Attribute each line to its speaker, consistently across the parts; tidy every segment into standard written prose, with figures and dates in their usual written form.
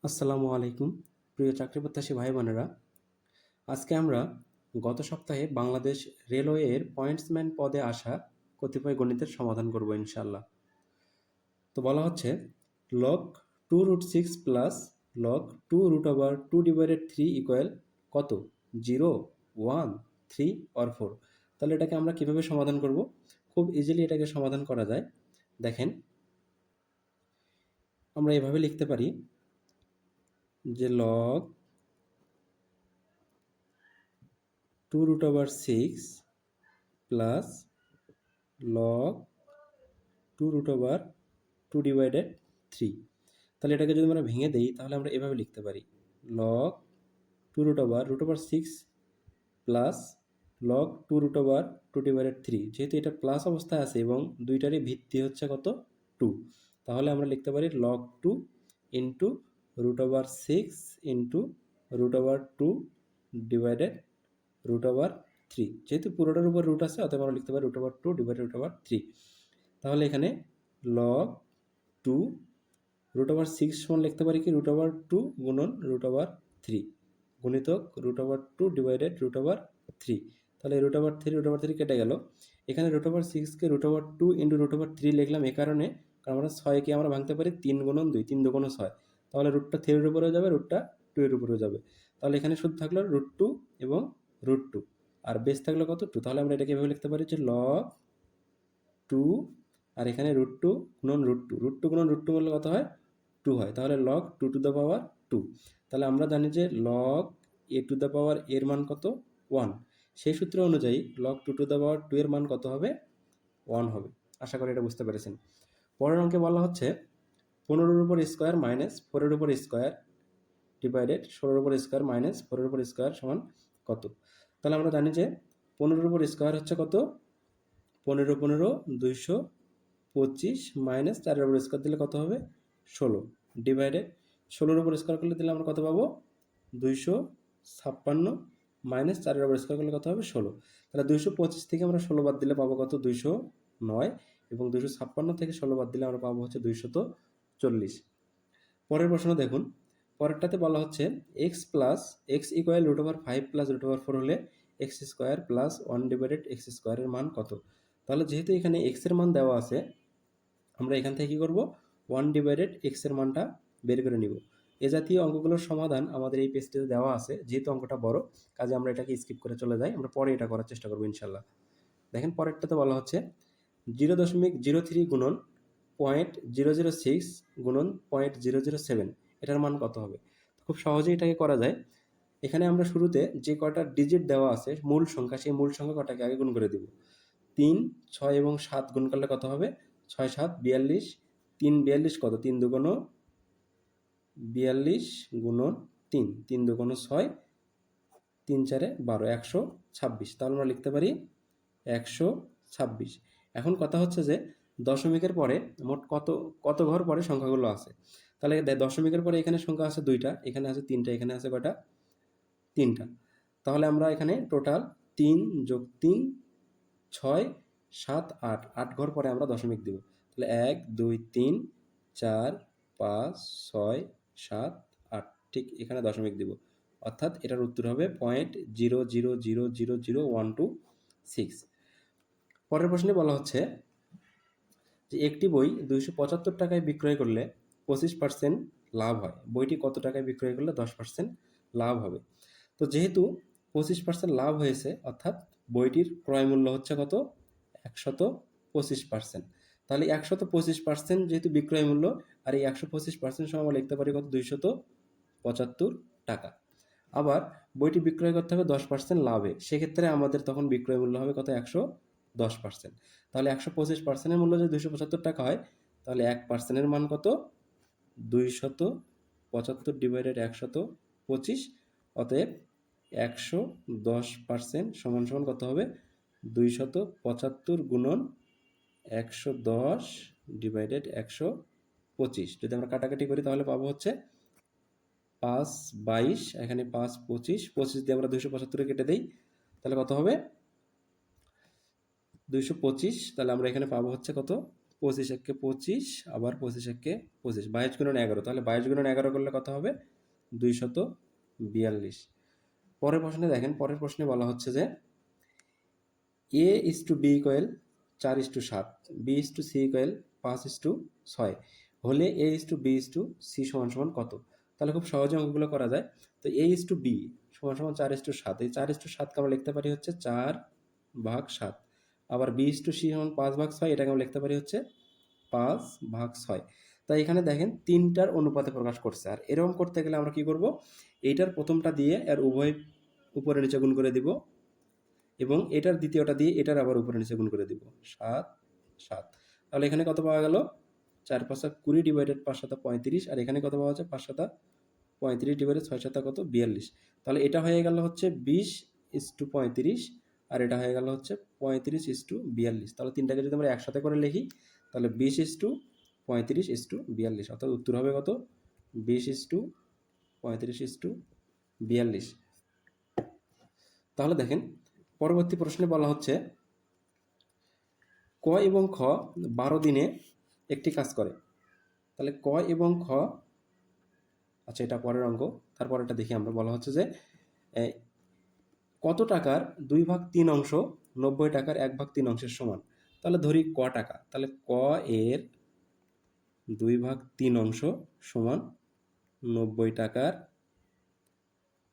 Speaker 1: আসসালামু আলাইকুম প্রিয় চাকরি প্রত্যাশী ভাই বোনেরা। আজকে আমরা গত সপ্তাহে বাংলাদেশ রেলওয়ের পয়েন্টসম্যান পদে আসা কতিপয় গণিতের সমাধান করব ইনশাল্লাহ। তো বলা হচ্ছে লগ 2√6 প্লাস লগ 2√2/3 ইকুয়াল কত? 0, 1, 3 অর 4। তাহলে এটাকে আমরা কিভাবে সমাধান করব? খুব ইজিলি এটাকে সমাধান করা যায়। দেখেন, আমরা এভাবে লিখতে পারি যে লগ 2√6 প্লাস লগ 2√2/3। তাহলে এটাকে যদি আমরা ভেঙে দেই তাহলে আমরা এভাবে লিখতে পারি লগ 2√6 প্লাস লগ 2√2/3। যেহেতু এটা প্লাস অবস্থায় আছে এবং দুইটারই ভিত্তি হচ্ছে কত? 2, তাহলে আমরা লিখতে পারি লগ 2 ইন্টু √6 ইন্টু √2/3। যেহেতু পুরোটার উপর রুট আছে অতএব আমরা লিখতে পারি √2/3। তাহলে এখানে লগ 2 √6 সমান লিখতে পারি কি √2 গুণন √3 গুণিতক √2/3। তাহলে √3 কেটে গেল। এখানে √6কে √2 ইন্টু √3 লিখলাম এ কারণে, কারণ আমরা 6কে আমরা ভাঙতে পারি 3 গুণন 2, 3 2 6। তাহলে রুটটা 3 এর উপরেও যাবে, রুটটা 2 এর উপরেও যাবে। তাহলে এখানে শুধু থাকলো √2 এবং √2, আর বেস থাকলো কত? 2। তাহলে আমরা এটাকে এভাবে লিখতে পারি যে লগ 2 আর এখানে √2 গুণন √2, √2 গুণন √2 করলে কত হয়? 2 হয়। তাহলে লগ 2 টু দ্য পাওয়ার 2। তাহলে আমরা জানি যে log a to the power এর মান কত? 1। সেই সূত্র অনুযায়ী লগ 2 টু দ্য পাওয়ার 2 এর মান কত হবে? 1 হবে। আশা করি এটা বুঝতে পেরেছেন। পরের অঙ্কে বলা হচ্ছে 15-এর উপর স্কোয়ার মাইনাস 4-এর উপর স্কোয়ার ডিভাইডেড 16-এর উপর স্কোয়ার মাইনাস 4-এর উপর স্কোয়ার সমান কত? তাহলে আমরা জানি যে 15-এর উপর স্কোয়ার হচ্ছে কত? 15 225 মাইনাস 4-এর উপর স্কোয়ার দিলে কত হবে? 16 ডিভাইডেড 16-এর উপর স্কোয়ার করলে দিলে আমরা কত পাবো? 256 মাইনাস 4-এর উপর স্কোয়ার করলে কত হবে? 16। তাহলে 225 থেকে আমরা 16 বাদ দিলে পাবো কত? 209, এবং 256 থেকে 16 বাদ দিলে আমরা পাবো হচ্ছে 240। পরের প্রশ্ন দেখুন, পরেরটাতে বলা হচ্ছে x plus x equal √5 plus √4 হলে x square plus 1 divided x স্কোয়ারের মান কত? তাহলে যেহেতু এখানে এক্সের মান দেওয়া আছে, আমরা এখান থেকে কী করবো? 1 ডিভাইডেড এক্সের মানটা বের করে নিব। এ জাতীয় অঙ্কগুলোর সমাধান আমাদের এই পেজটিতে দেওয়া আছে। যেহেতু অঙ্কটা বড়, কাজে আমরা এটাকে স্কিপ করে চলে যাই, আমরা পরে এটা করার চেষ্টা করবো ইনশাল্লাহ। দেখেন, পরেরটাতে বলা হচ্ছে 0.03 গুণন 0.006 গুণন 0.007, এটার মান কত হবে? খুব সহজেই এটাকে করা যায়। এখানে আমরা শুরুতে যে কয়টা ডিজিট দেওয়া আছে মূল সংখ্যা, সেই মূল সংখ্যা কটাকে আগে গুণ করে দিব। 3, 6 এবং 7 গুণ করলে কত হবে? 6 7 42। 3 42 কত? 3 2 42 গুণন 3, 3 2 6, 3 4 12, 126। তাহলে আমরা লিখতে পারি 126। এখন কথা হচ্ছে যে দশমিকের পরে মোট কত কত ঘর পরে সংখ্যাগুলো আছে। তাহলে দশমিকের পরে এখানে সংখ্যা আছে 2টা, এখানে আছে 3টা, এখানে আছে কয়টা? 3টা। তাহলে আমরা এখানে টোটাল 3 + 3 6 7 8, 8 ঘর পরে আমরা দশমিক দেব। তাহলে 1 2 3 4 5 6 7 8, ঠিক এখানে দশমিক দেব। অর্থাৎ এটার উত্তর হবে 0.00000126। পরের প্রশ্নে বলা হচ্ছে যে একটি বই 275 টাকায় বিক্রয় করলে 25% লাভ হয়, বইটি কত টাকায় বিক্রয় করলে 10% লাভ হবে? তো যেহেতু 25% লাভ হয়েছে, অর্থাৎ বইটির ক্রয় মূল্য হচ্ছে কত? 125%। তাহলে 125% যেহেতু বিক্রয় মূল্য, আর এই 125% সময় আমরা লিখতে পারি কত? 275 টাকা। আবার বইটি বিক্রয় করতে হবে 10% লাভে, সেক্ষেত্রে আমাদের তখন বিক্রয় মূল্য হবে কত? 110%। তাহলে 125%-এর মূল্য যদি 275 টাকা হয়, তাহলে 1%-এর মান কত? 275 ডিভাইডেড 125। অতএব 110% সমান সমান কত হবে? 275 গুণন 110 ডিভাইডেড 125। যদি আমরা কাটাকাটি করি তাহলে পাবো হচ্ছে 5 22, এখানে 5 25, 25 দিয়ে আমরা 275 কেটে দেই, তাহলে কত হবে? 225। তাহলে আমরা এখানে পাবো হচ্ছে কত? 25 একে 25, আবার 25 একে 25, 22 গুণন 11, তাহলে 22 গুণন 11 করলে কত হবে? 242। পরের প্রশ্নে দেখেন, পরের প্রশ্নে বলা হচ্ছে যে A:B ইকুয়াল 4:7, B:C ইকুয়াল 5:6 হলে A:B:C সমান সমান কত? তাহলে খুব সহজে অঙ্কগুলো করা যায়। তো A:B সমান সমান 4:7, এই 4:7কে আমরা লিখতে পারি হচ্ছে 4/7, আবার B:C সমান 5/6, এটাকে আমরা লিখতে পারি হচ্ছে 5/6। তাই এখানে দেখেন তিনটার অনুপাতে প্রকাশ করছে। আর এরকম করতে গেলে আমরা কি করব? এইটার প্রথমটা দিয়ে এর উভয় উপরে নিচে গুণ করে দিব, এবং এটার দ্বিতীয়টা দিয়ে এটার আবার উপরে নিচে গুণ করে দিব, 7 7। তাহলে এখানে কত পাওয়া গেল? 4×5 20 ডিভাইডেড 5×7 35, আর এখানে কত পাওয়া যায়? 5×7 35 ডিভাইডেড 6×7 কত? 42। তাহলে এটা হয়ে গেল হচ্ছে 20:35, আর এটা হয়ে গেল হচ্ছে 35:42। তাহলে তিনটাকে যদি আমরা একসাথে করে লিখি তাহলে 20:35:42, অর্থাৎ উত্তর হবে কত? 20:35:42। তাহলে দেখেন পরবর্তী প্রশ্নে বলা হচ্ছে ক এবং খ 12 দিনে একটি কাজ করে। তাহলে ক এবং খ, আচ্ছা এটা পরের অঙ্ক, তারপর এটা দেখি আমরা। বলা হচ্ছে যে কত টাকার 2/3 অংশ 90 টাকার 1/3 অংশের সমান? তাহলে ধরি ক টাকা, তাহলে ক এর 2/3 অংশ সমান 90 টাকার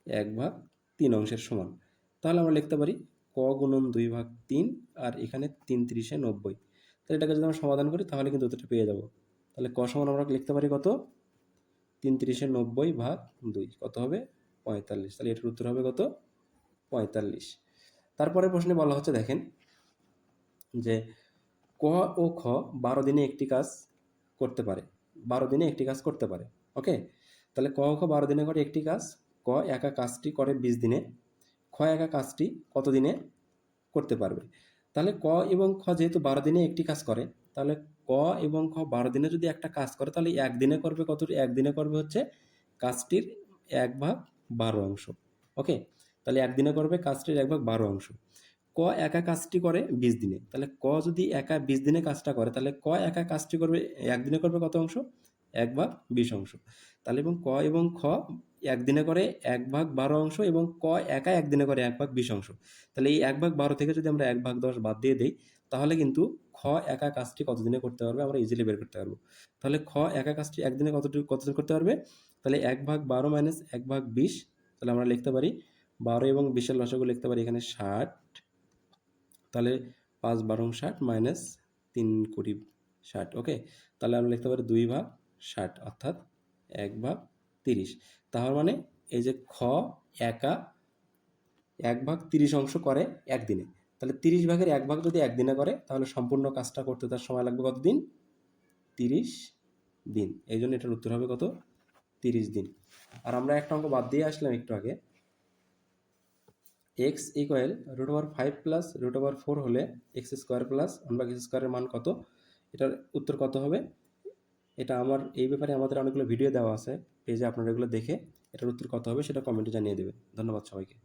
Speaker 1: 1/3 অংশের সমান। তাহলে আমরা লিখতে পারি ক গুণন 2/3, আর এখানে 3 × 90। তাহলে এটাকে যদি আমরা সমাধান করি তাহলে কিন্তু উত্তরটা পেয়ে যাব। তাহলে ক সমান আমরা লিখতে পারি কত? 3 × 90/2, কত হবে? 45। তাহলে এটার উত্তর হবে কত? 45। তারপরে প্রশ্নে বলা হচ্ছে দেখেন যে ক ও খ 12 দিনে একটি কাজ করতে পারে, 12 দিনে একটি কাজ করতে পারে। ওকে, তাহলে ক ও খ 12 দিনে করে একটি কাজ। ক একা কাজটি করে 20 দিনে, খ একা কাজটি কত দিনে করতে পারবে? তাহলে ক এবং খ যেহেতু 12 দিনে একটি কাজ করে, তাহলে ক এবং খ 12 দিনে যদি একটা কাজ করে তাহলে একদিনে করবে কত? একদিনে করবে হচ্ছে কাজটির 1/12 অংশ। ওকে, তাহলে একদিনে করবে কাজটির 1/12 অংশ। ক একা কাজটি করে 20 দিনে, তাহলে ক যদি একা 20 দিনে কাজটা করে তাহলে ক একা কাজটি করবে একদিনে করবে কত অংশ? 1/20 অংশ। তাহলে এবং ক এবং খ একদিনে করে 1/12 অংশ, এবং ক একা একদিনে করে 1/20 অংশ। তাহলে এই 1/12 থেকে যদি আমরা 1/10 বাদ দিয়ে দিই তাহলে কিন্তু খ একা কাজটি কতদিনে করতে পারবে আমরা ইজিলি বের করতে পারবো। তাহলে খ একা কাজটি একদিনে কতদিন করতে পারবে? তাহলে 1/12 মাইনাস 1/20, তাহলে আমরা লিখতে পারি 12 এবং 20-এর লসাগু লিখতে পারি এখানে 60। তাহলে 5/12 60 মাইনাস 3 × 60। ওকে, তাহলে আমরা লিখতে পারি 2/60, অর্থাৎ 1/30। তার মানে এই যে খ একা 1/30 অংশ করে একদিনে, তাহলে 30 ভাগের 1 ভাগ যদি একদিনে করে তাহলে সম্পূর্ণ কাজটা করতে তার সময় লাগবে কত দিন? 30 দিন। এই জন্য এটার উত্তর হবে কত? 30 দিন। আর আমরা একটা অঙ্ক বাদ দিয়ে আসলাম একটু আগে, x ইকুয়াল √5 প্লাস √4 হলে x² প্লাস 1/x² এর মান কত? এটার উত্তর কত হবে? এটা আমার এই ব্যাপারে আমাদের অনেকগুলো ভিডিও দেওয়া আছে পেজে, আপনারা এগুলো দেখে এটার উত্তর কত হবে সেটা কমেন্টে জানিয়ে দেবেন। ধন্যবাদ সবাইকে।